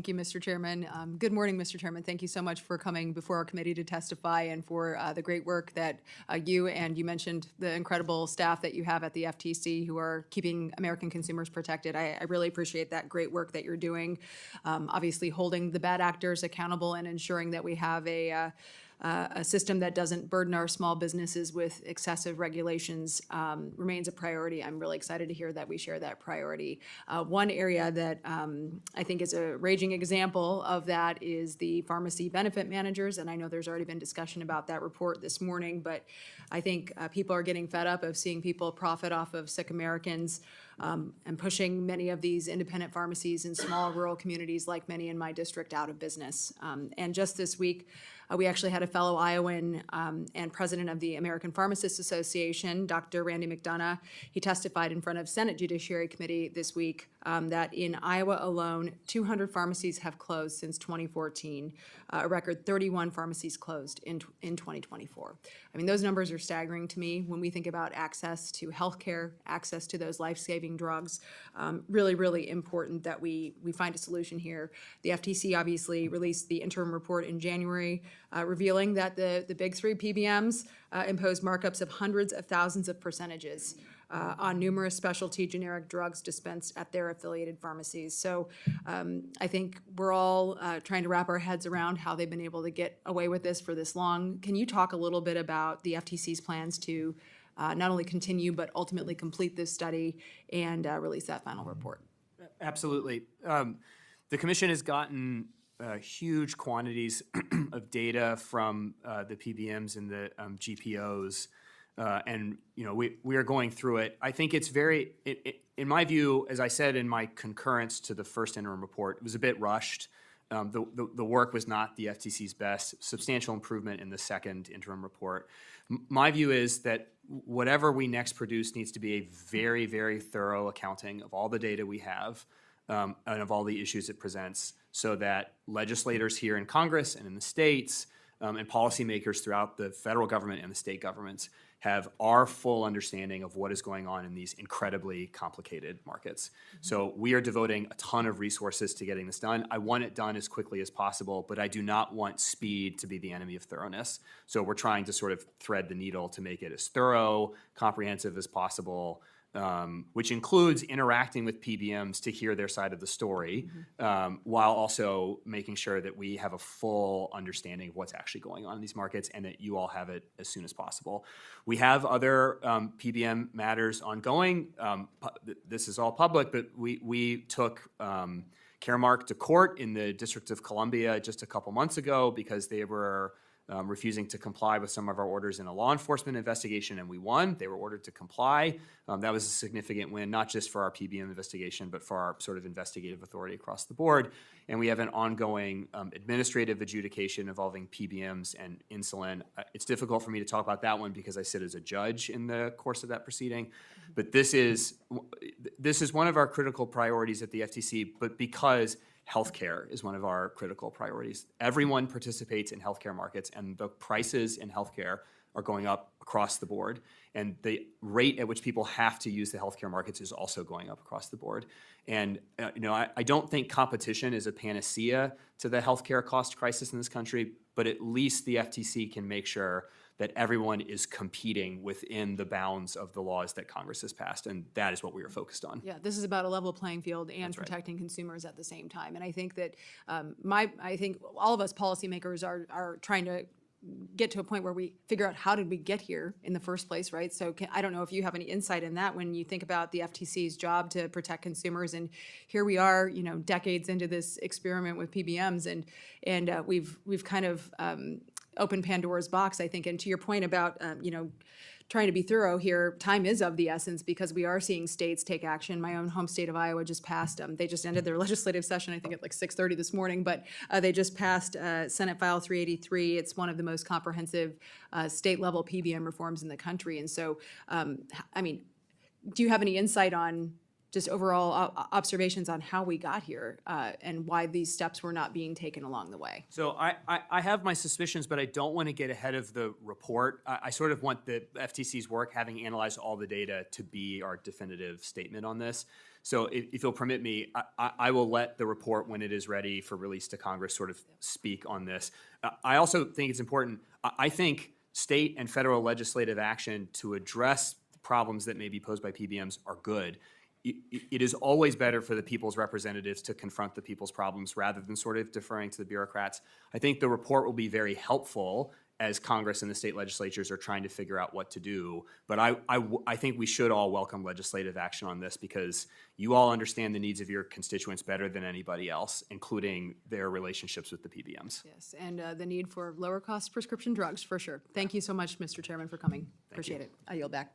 Thank you, Mr. Chairman. Good morning, Mr. Chairman. Thank you so much for coming before our committee to testify and for the great work that you mentioned the incredible staff that you have at the FTC who are keeping American consumers protected. I really appreciate that great work that you're doing. Obviously, holding the bad actors accountable and ensuring that we have a system that doesn't burden our small businesses with excessive regulations remains a priority. I'm really excited to hear that we share that priority. One area that I think is a raging example of that is the pharmacy benefit managers, and I know there's already been discussion about that report this morning, but I think people are getting fed up of seeing people profit off of sick Americans and pushing many of these independent pharmacies in small rural communities like many in my district out of business. And just this week, we actually had a fellow Iowan and president of the American Pharmacists Association, Dr. Randy McDonough. He testified in front of Senate Judiciary Committee this week that in Iowa alone, 200 pharmacies have closed since 2014. A record 31 pharmacies closed in 2024. I mean, those numbers are staggering to me when we think about access to healthcare, access to those life-saving drugs. Really, really important that we find a solution here. The FTC obviously released the interim report in January, revealing that the big three PBMs imposed markups of hundreds of thousands of percentages on numerous specialty generic drugs dispensed at their affiliated pharmacies. So I think we're all trying to wrap our heads around how they've been able to get away with this for this long. Can you talk a little bit about the FTC's plans to not only continue but ultimately complete this study and release that final report? Absolutely. The Commission has gotten huge quantities of data from the PBMs and the GPOs, and we are going through it. I think it's very, in my view, as I said in my concurrence to the first interim report, it was a bit rushed. The work was not the FTC's best. Substantial improvement in the second interim report. My view is that whatever we next produce needs to be a very, very thorough accounting of all the data we have and of all the issues it presents, so that legislators here in Congress and in the states and policymakers throughout the federal government and the state governments have our full understanding of what is going on in these incredibly complicated markets. So we are devoting a ton of resources to getting this done. I want it done as quickly as possible, but I do not want speed to be the enemy of thoroughness. So we're trying to sort of thread the needle to make it as thorough, comprehensive as possible, which includes interacting with PBMs to hear their side of the story, while also making sure that we have a full understanding of what's actually going on in these markets and that you all have it as soon as possible. We have other PBM matters ongoing. This is all public, but we took Caremark to court in the District of Columbia just a couple months ago because they were refusing to comply with some of our orders in a law enforcement investigation, and we won. They were ordered to comply. That was a significant win, not just for our PBM investigation, but for our sort of investigative authority across the board. And we have an ongoing administrative adjudication involving PBMs and insulin. It's difficult for me to talk about that one because I sit as a judge in the course of that proceeding. But this is one of our critical priorities at the FTC, but because healthcare is one of our critical priorities. Everyone participates in healthcare markets, and the prices in healthcare are going up across the board. And the rate at which people have to use the healthcare markets is also going up across the board. And I don't think competition is a panacea to the healthcare cost crisis in this country, but at least the FTC can make sure that everyone is competing within the bounds of the laws that Congress has passed, and that is what we are focused on. Yeah, this is about a level playing field and protecting consumers at the same time. And I think that I think all of us policymakers are trying to get to a point where we figure out how did we get here in the first place, right? So I don't know if you have any insight in that when you think about the FTC's job to protect consumers, and here we are, decades into this experiment with PBMs, and we've kind of open Pandora's box, I think. And to your point about, trying to be thorough here, time is of the essence because we are seeing states take action. My own home state of Iowa just passed, they just ended their legislative session, I think at like 6:30 this morning, but they just passed Senate File 383. It's one of the most comprehensive state-level PBM reforms in the country. And so, do you have any insight on just overall observations on how we got here and why these steps were not being taken along the way? So I have my suspicions, but I don't want to get ahead of the report. I sort of want the FTC's work, having analyzed all the data, to be our definitive statement on this. So if you'll permit me, I will let the report, when it is ready for release to Congress, sort of speak on this. I also think it's important. I think state and federal legislative action to address problems that may be posed by PBMs are good. It is always better for the people's representatives to confront the people's problems rather than sort of deferring to the bureaucrats. I think the report will be very helpful as Congress and the state legislatures are trying to figure out what to do. But I think we should all welcome legislative action on this because you all understand the needs of your constituents better than anybody else, including their relationships with the PBMs. Yes, and the need for lower cost prescription drugs, for sure. Thank you so much, Mr. Chairman, for coming. Appreciate it. I yield back.